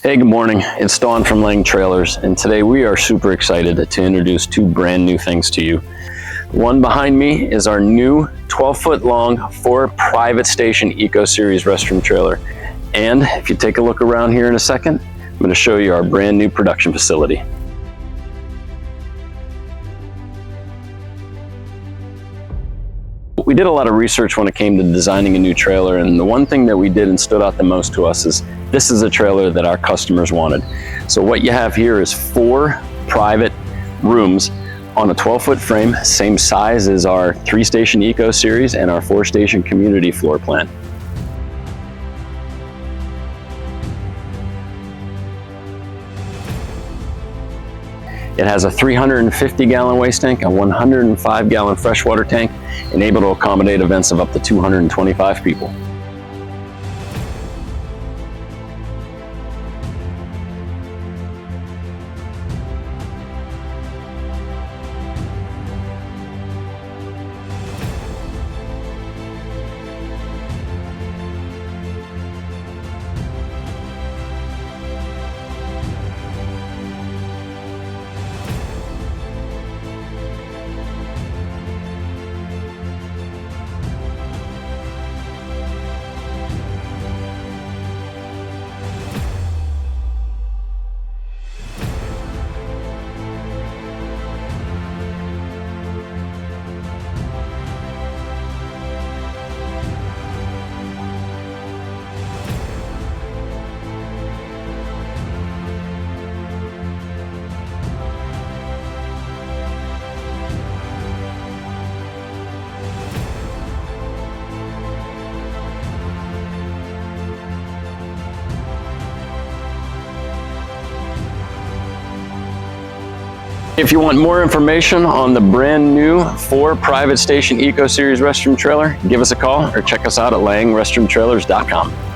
Hey, good morning. It's Dawn from Lang Trailers, and today we are super excited to introduce two brand new things to you. One behind me is our new 12-foot long 4 private station Eco Series restroom trailer. And if you take a look around here in a second, I'm going to show you our brand new production facility. We did a lot of research when it came to designing a new trailer, and the one thing that we did and stood out the most to us is this is a trailer that our customers wanted. So what you have here is 4 private rooms on a 12-foot frame, same size as our 3-station Eco Series and our 4-station community floor plan. It has a 350-gallon waste tank, a 105-gallon freshwater tank, and able to accommodate events of up to 225 people. If you want more information on the brand new 4 private station Eco Series restroom trailer, give us a call or check us out at langrestroomtrailers.com.